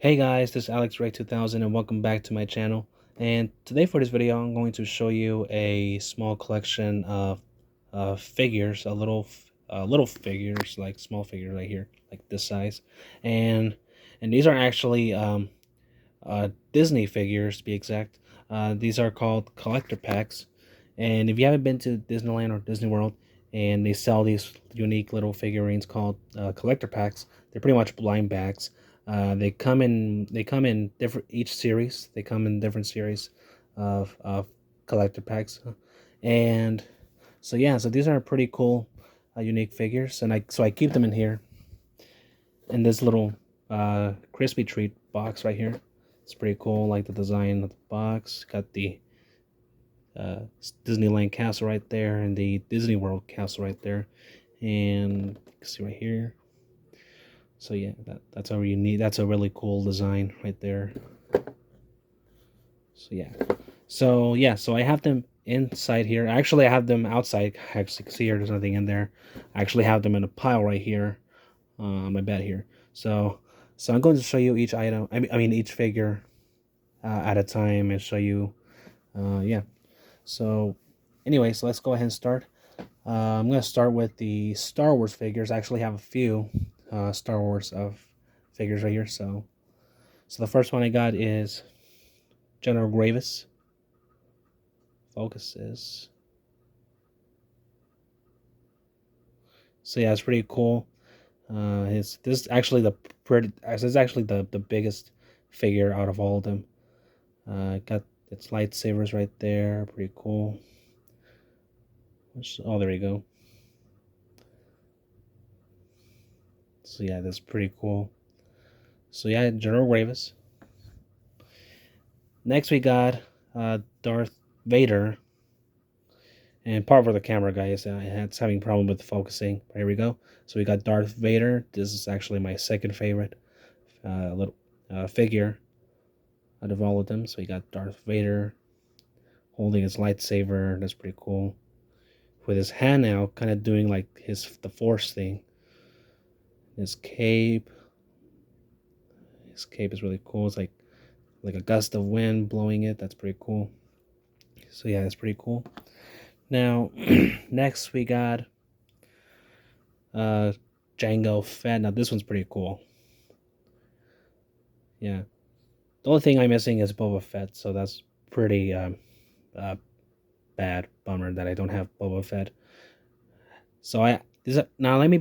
Hey guys, this is Alex Ray 2000 and welcome back to my channel. And today for this video, I'm going to show you a small collection of figures, little figures, like small figures right here, like this size. And these are actually Disney figures to be exact. These are called collector packs. And if you haven't been to Disneyland or Disney World, and they sell these unique little figurines called collector packs, they're pretty much blind bags. They come in different each series. They come in different series of collector packs, and so yeah. So these are pretty cool, unique figures, and I keep them in here in this little crispy treat box right here. It's pretty cool. Like the design of the box. Got the uh, Disneyland castle right there, and the Disney World castle right there, and you can see right here. So yeah, that's a unique. That's a really cool design right there. So I have them inside here. Actually, I have them outside. Actually, you can see here, there's nothing in there. I actually have them in a pile right here on my bed here. So I'm going to show you each item. I mean each figure at a time and show you. Yeah. So, anyway, so let's go ahead and start. I'm going to start with the Star Wars figures. I actually have a few Star Wars of figures right here. So the first one I got is General Grievous. Focuses. So yeah, it's pretty cool. This is actually the biggest figure out of all of them. Got its lightsabers right there, pretty cool. Oh, there we go. So yeah, that's pretty cool. So yeah, General Grievous. Next we got Darth Vader. And part of the camera, guys, it's having a problem with focusing. But here we go. So we got Darth Vader. This is actually my second favorite little figure out of all of them. So we got Darth Vader holding his lightsaber. That's pretty cool. With his hand now, kind of doing like the Force thing. His cape. His cape is really cool. It's like a gust of wind blowing it. That's pretty cool. So yeah, that's pretty cool. Now, next we got uh Jango Fett. Now this one's pretty cool. Yeah. The only thing I'm missing is Boba Fett, so that's pretty uh bad bummer that I don't have Boba Fett. So let me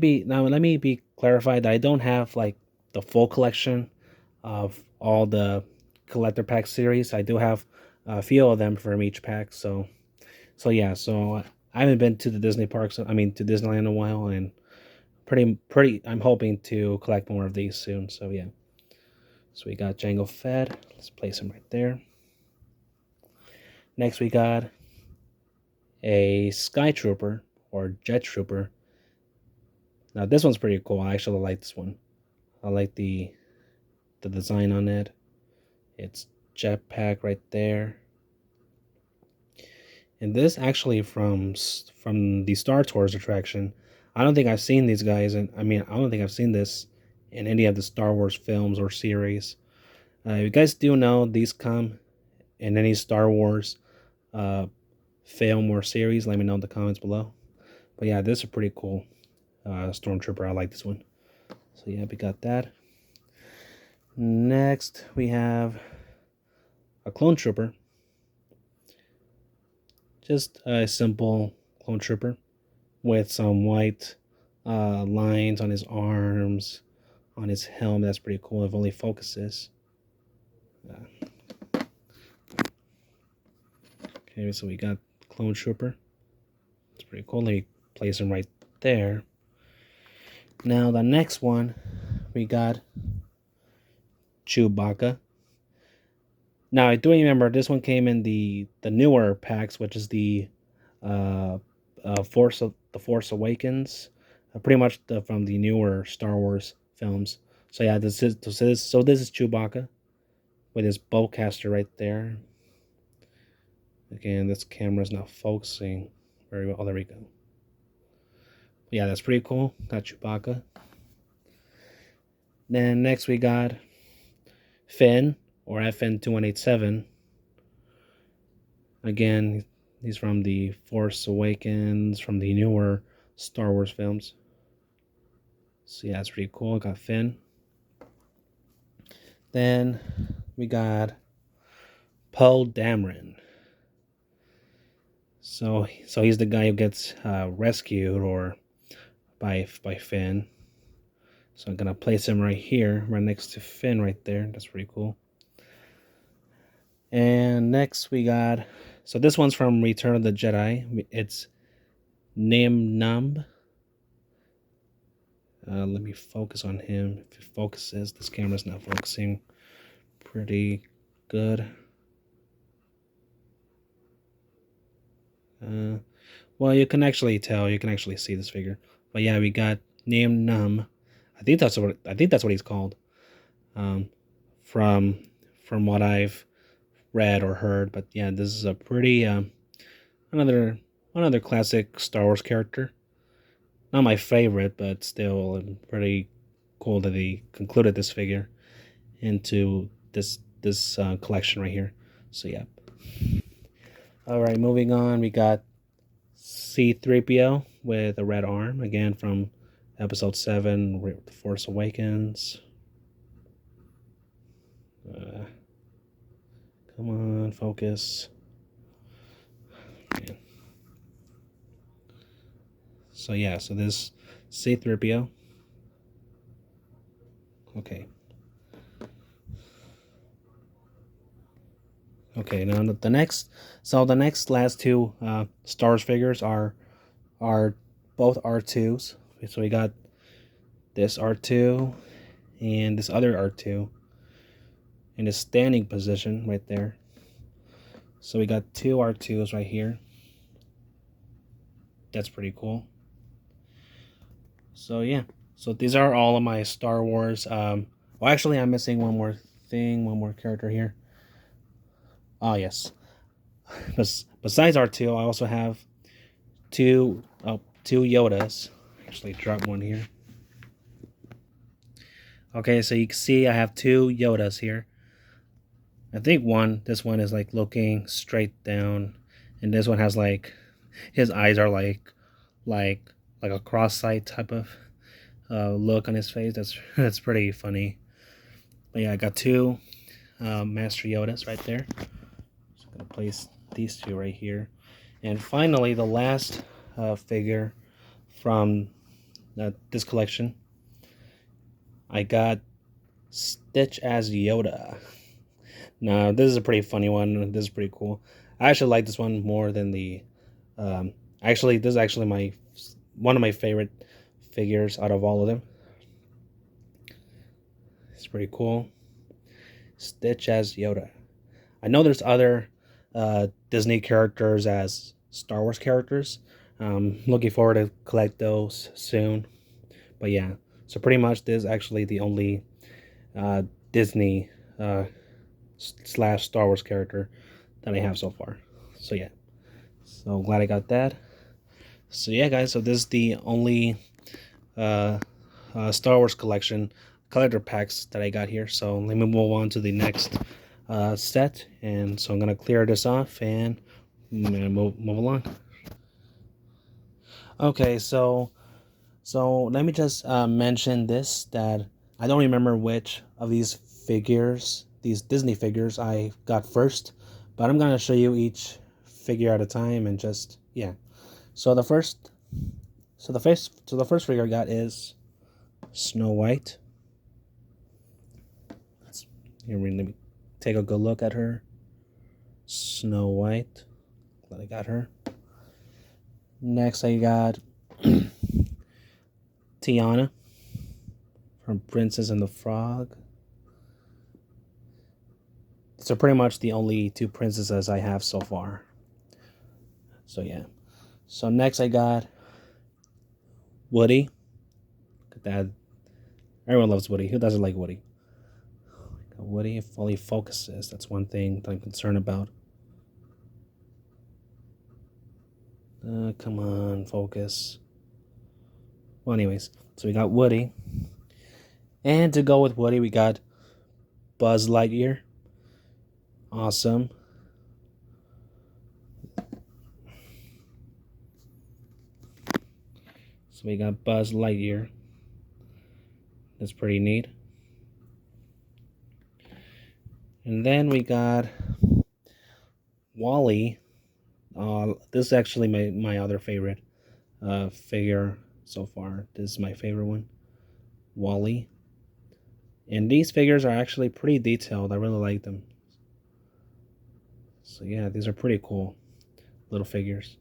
be clarified that I don't have like the full collection of all the collector pack series. I do have a few of them from each pack. So yeah, so I haven't been to the Disney parks. I mean to Disneyland in a while, and pretty. I'm hoping to collect more of these soon. So yeah. So we got Jango Fett. Let's place him right there. Next we got a Sky Trooper or Jet Trooper. Now this one's pretty cool. I actually like this one. I like the design on it. It's jetpack right there. And this actually from the Star Tours attraction. I don't think I've seen these guys, and I don't think I've seen this in any of the Star Wars films or series. If you guys do know, these come in any Star Wars uh, film or series, let me know in the comments below. But yeah, this is pretty cool. Stormtrooper, I like this one. So yeah, we got that. Next, we have a clone trooper. Just a simple clone trooper with some white lines on his arms, on his helmet. That's pretty cool. If only focuses. Okay, so we got clone trooper. It's pretty cool. Let me place him right there. Now the next one, we got Chewbacca. Now I do remember this one came in the newer packs, which is uh, the Force Awakens, pretty much from the newer Star Wars films. So yeah, this is Chewbacca with his bowcaster right there. Again, this camera's not focusing very well. Oh, there we go. Yeah, that's pretty cool. Got Chewbacca. Then next we got Finn, or FN2187. Again, he's from the Force Awakens, from the newer Star Wars films. So yeah, it's pretty cool. Got Finn. Then we got Poe Dameron. So he's the guy who gets rescued or by Finn. So I'm gonna place him right here, right next to Finn, right there. That's pretty cool. And next we got, so this one's from Return of the Jedi. It's Nim Numb. Let me focus on him. If it focuses, this camera's not focusing pretty good. Well, you can actually tell. You can actually see this figure. But yeah, we got Nim Numb. I think that's what he's called. From what I've read or heard. But yeah, this is a pretty another classic Star Wars character. Not my favorite, but still pretty cool that they concluded this figure into this collection right here. So yeah. All right, moving on, we got C-3PO with a red arm, again from Episode 7, The Force Awakens. Come on, focus. Man. So yeah, so this C-3PO. Okay. Okay, now the next last two Star Wars figures are both R2s. So we got this R2 and this other R2 in a standing position right there. So we got two R2s right here. That's pretty cool. So yeah, so these are all of my Star Wars. Well, actually, I'm missing one more character here. Oh yes. Besides R2, I also have two Yodas. Actually, drop one here. Okay, so you can see I have two Yodas here. I think this one is like looking straight down, and this one has like, his eyes are like a cross-eyed type of look on his face. That's pretty funny. But yeah, I got two Master Yodas right there. So I'm gonna place these two right here, and finally the last figure from this collection. I got Stitch as Yoda. Now this is a pretty funny one. This is pretty cool. I actually like this one more than the. Actually, this is actually one of my favorite figures out of all of them. It's pretty cool. Stitch as Yoda. I know there's other Disney characters as Star Wars characters. Looking forward to collect those soon. But yeah, so pretty much this is actually the only Disney slash Star Wars character that I have so far. So yeah, so glad I got that. So yeah, guys, so this is the only Star Wars collection collector packs that I got here. So let me move on to the next set, and so I'm gonna clear this off and move along. Okay, so let me just mention this, that I don't remember which of these figures, these Disney figures, I got first, but I'm gonna show you each figure at a time and just yeah. So the first figure I got is Snow White. Let me take a good look at her. Snow White. Glad I got her. Next I got Tiana from Princess and the Frog. So pretty much the only two princesses I have so far. So yeah. So next I got Woody. Look at that. Everyone loves Woody. Who doesn't like Woody? Woody, if only focuses. That's one thing that I'm concerned about. Come on, focus. Well, anyways, so we got Woody. And to go with Woody, we got Buzz Lightyear. Awesome. So we got Buzz Lightyear. That's pretty neat. And then we got Wally. This is actually my other favorite figure so far. This is my favorite one. Wally. And these figures are actually pretty detailed. I really like them. So yeah, these are pretty cool little figures.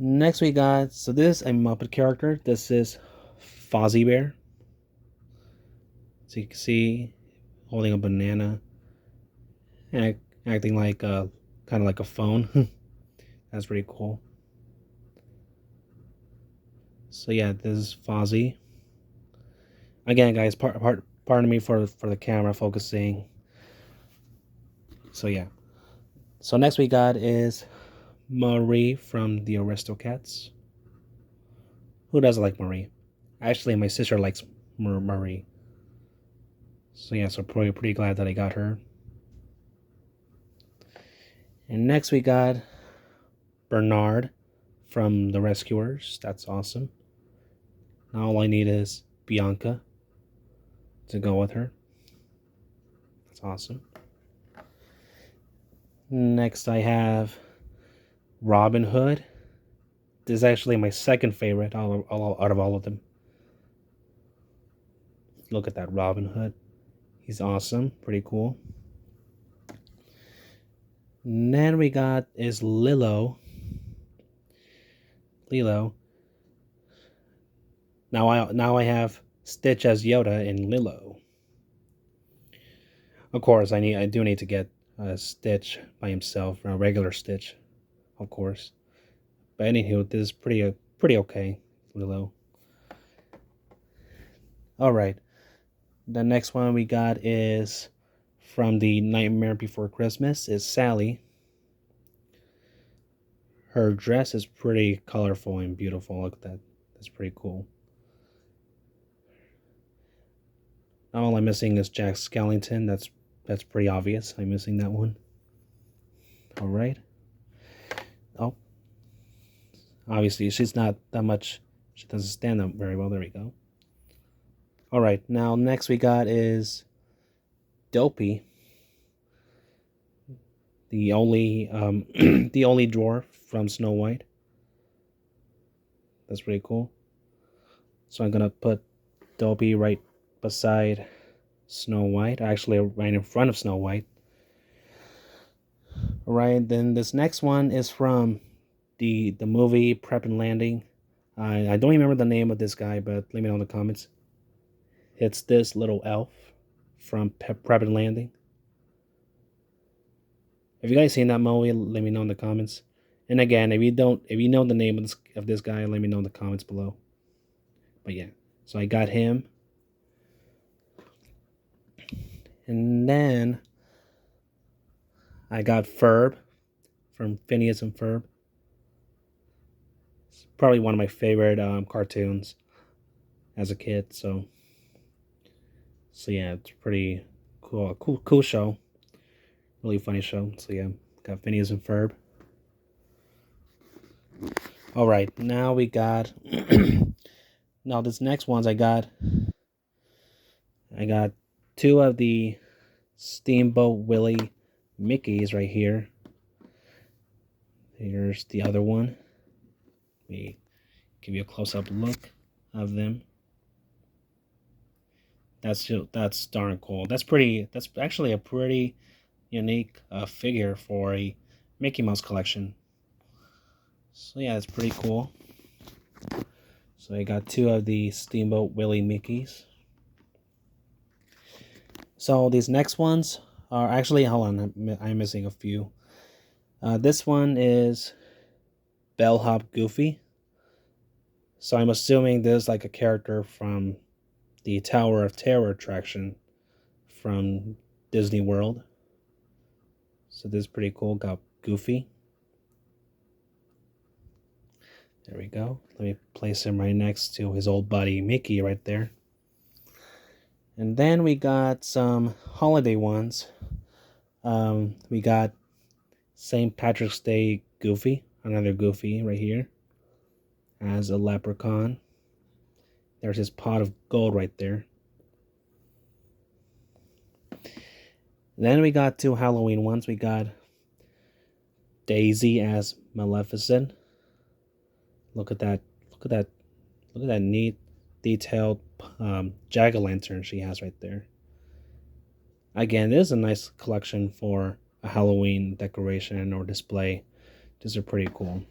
Next we got, so this is a Muppet character. This is Fozzie Bear. So you can see holding a banana and acting like kind of like a phone. That's pretty cool. So yeah, this is Fozzie. Again, guys, pardon me for the camera focusing. So yeah. So next we got is Marie from the Aristocats. Who doesn't like Marie? Actually, my sister likes Marie. So yeah, so pretty glad that I got her. And next we got Bernard from the Rescuers. That's awesome. Now all I need is Bianca to go with her. That's awesome. Next I have Robin Hood. This is actually my second favorite out of all of them. Look at that Robin Hood. He's awesome. Pretty cool. And then we got is Lilo. Now I have Stitch as Yoda and Lilo. Of course, I do need to get Stitch by himself, a regular Stitch, of course. But anywho, this is pretty okay, Lilo. All right, the next one we got is from the Nightmare Before Christmas is Sally. Her dress is pretty colorful and beautiful. Look at that. That's pretty cool. Now all I'm missing is Jack Skellington. That's pretty obvious. I'm missing that one. All right. Oh, obviously she's not that much. She doesn't stand up very well. There we go. All right. Now next we got is Dopey, the only the only dwarf from Snow White. That's pretty cool. So I'm gonna put Dopey right beside Snow White, actually right in front of Snow White. Alright, then this next one is from the movie Prep and Landing. I don't remember the name of this guy, but let me know in the comments. It's this little elf from Prep and Landing. Have you guys seen that movie? Let me know in the comments. And again, if you know the name of this guy, let me know in the comments below. But yeah, so I got him. And then I got Ferb from Phineas and Ferb. It's probably one of my favorite cartoons as a kid. So yeah, it's pretty cool. Cool show. Really funny show. So yeah, got Phineas and Ferb. All right, now we got. Now this next ones I got two of the Steamboat Willie Mickeys right here. Here's the other one. Let me give you a close-up look of them. That's darn cool. That's actually a pretty unique figure for a Mickey Mouse collection. So yeah, that's pretty cool. So I got two of the Steamboat Willie Mickeys. So these next ones are actually, hold on, I'm missing a few. This one is Bellhop Goofy. So I'm assuming this is like a character from the Tower of Terror attraction from Disney World. So this is pretty cool. Got Goofy. There we go. Let me place him right next to his old buddy Mickey right there. And then we got some holiday ones. We got St. Patrick's Day Goofy, another Goofy right here, as a leprechaun. There's his pot of gold right there. Then we got two Halloween ones. We got Daisy as Maleficent. Look at that! Look at that! Look at that neat, detailed jack-o'-lantern she has right there. Again, this is a nice collection for a Halloween decoration or display. These are pretty cool.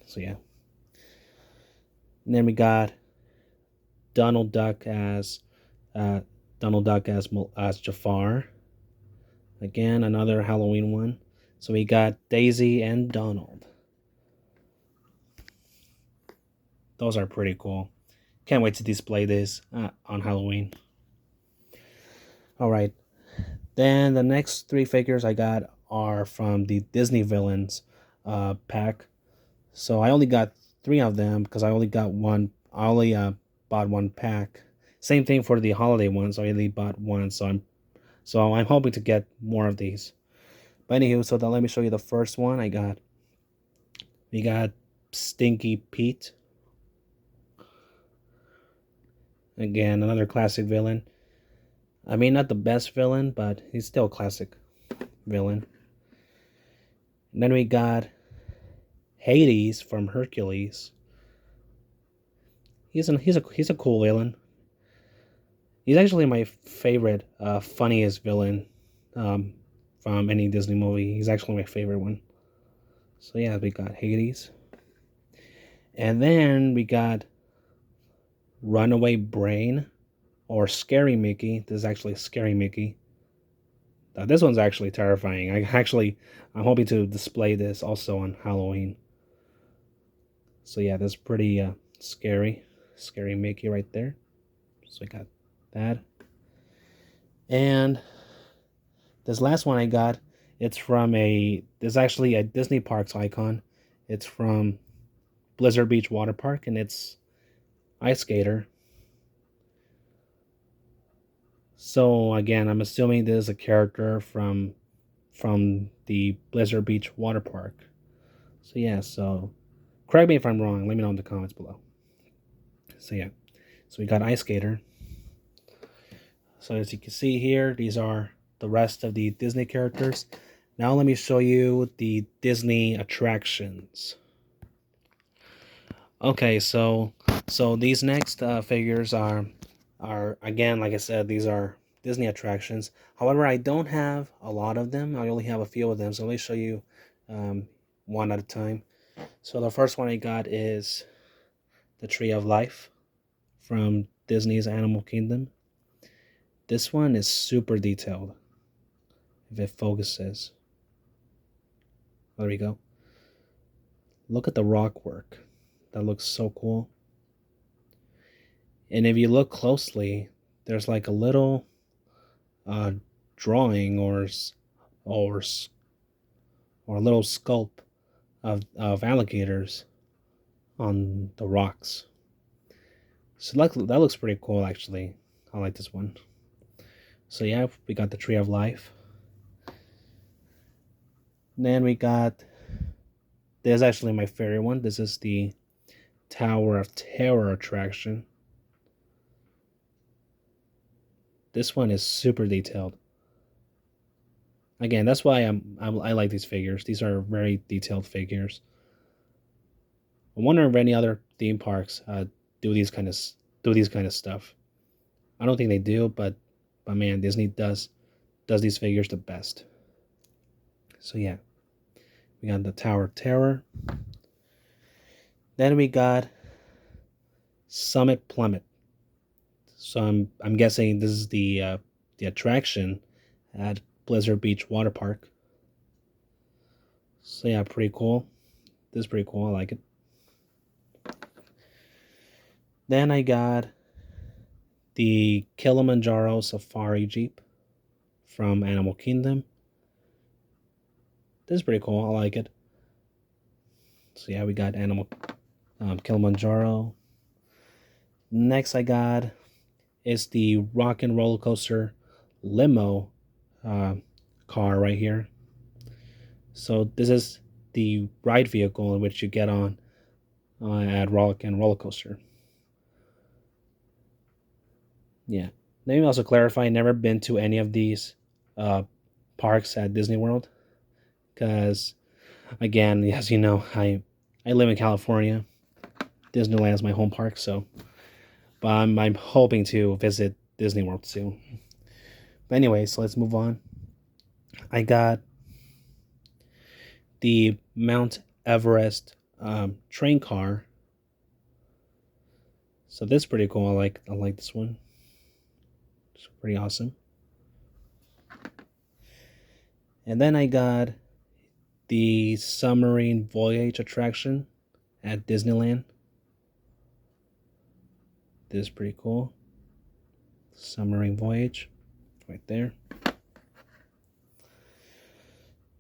So yeah. And then we got Donald Duck as Jafar. Again, another Halloween one. So we got Daisy and Donald. Those are pretty cool. Can't wait to display this on Halloween. Alright. Then the next three figures I got are from the Disney Villains pack. So I only got three of them because I only got one. I only bought one pack. Same thing for the holiday ones. I only bought one, so I'm hoping to get more of these. But anywho, so then let me show you the first one I got. We got Stinky Pete. Again, another classic villain. I mean, not the best villain, but he's still a classic villain. And then we got Hades from Hercules. He's a cool villain. He's actually my favorite, funniest villain from any Disney movie. He's actually my favorite one. So yeah, we got Hades. And then we got Runaway Brain or Scary Mickey. This is actually Scary Mickey. This one's actually terrifying. I'm hoping to display this also on Halloween. So yeah, that's pretty scary. Scary Mickey right there. So I got that. And this last one I got, it's actually a Disney Parks icon. It's from Blizzard Beach Water Park, and it's Ice Skater. So again, I'm assuming this is a character from the Blizzard Beach Water Park. So yeah, so correct me if I'm wrong. Let me know in the comments below. So yeah, so we got Ice Skater. So as you can see here, these are the rest of the Disney characters. Now let me show you the Disney attractions. Okay, so these next figures are again, like I said, these are Disney attractions. However, I don't have a lot of them. I only have a few of them. So let me show you one at a time. So the first one I got is the Tree of Life from Disney's Animal Kingdom. This one is super detailed. If it focuses. There we go. Look at the rock work. That looks so cool. And if you look closely, there's like a little drawing or a little sculpt of alligators on the rocks. So that looks pretty cool, actually. I like this one. So yeah, we got the Tree of Life. And then we got, this is actually my favorite one. This is the Tower of Terror attraction. This one is super detailed. Again, that's why I like these figures. These are very detailed figures. I wonder if any other theme parks do these kind of stuff. I don't think they do, but man, Disney does these figures the best. So yeah, we got the Tower of Terror. Then we got Summit Plummet. So I'm guessing this is the attraction at Blizzard Beach Water Park. So yeah, pretty cool. This is pretty cool. I like it. Then I got the Kilimanjaro Safari Jeep from Animal Kingdom. This is pretty cool. I like it. So yeah, we got Kilimanjaro. Next I got is the Rock and Roller Coaster Limo car right here. So this is the ride vehicle in which you get on at Rock and Roller Coaster. Yeah. Let me also clarify, never been to any of these uh, parks at Disney World. Because, again, as you know, I live in California. Disneyland is my home park, so... But I'm hoping to visit Disney World soon. But anyway, so let's move on. I got the Mount Everest train car. So this is pretty cool. I like this one. It's pretty awesome. And then I got the Submarine Voyage attraction at Disneyland. This is pretty cool. Submarine Voyage, right there.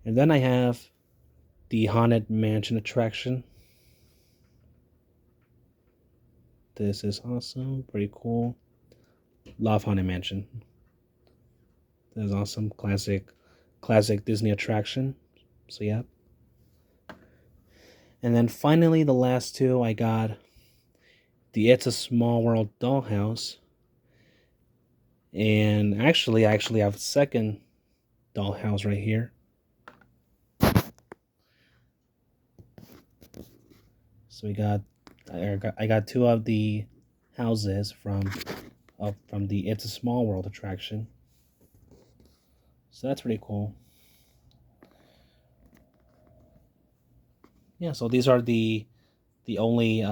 And then I have the Haunted Mansion attraction. This is awesome, pretty cool. Love Haunted Mansion. This is awesome, classic Disney attraction. So yeah. And then finally, the last two, I got the It's a Small World dollhouse. And actually, I have a second dollhouse right here. So I got two of the houses from the It's a Small World attraction. So that's pretty cool. Yeah, so these are the only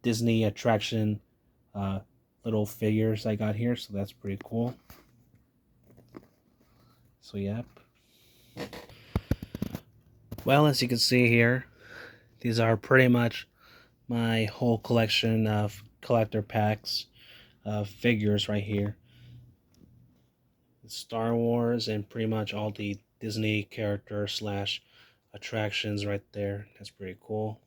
Disney attraction little figures I got here, so that's pretty cool. So yep. Well, as you can see here, these are pretty much my whole collection of collector packs of figures right here. Star Wars and pretty much all the Disney characters / attractions right there. That's pretty cool.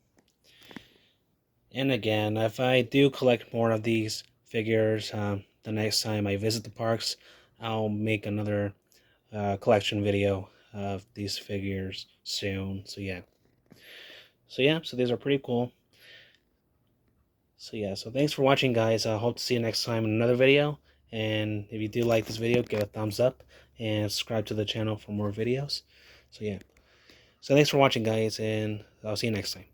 And again, if I do collect more of these figures, the next time I visit the parks, I'll make another collection video of these figures soon. So yeah. So these are pretty cool. So yeah, so thanks for watching, guys. I hope to see you next time in another video. And if you do like this video, give it a thumbs up and subscribe to the channel for more videos. So yeah. So thanks for watching, guys, and I'll see you next time.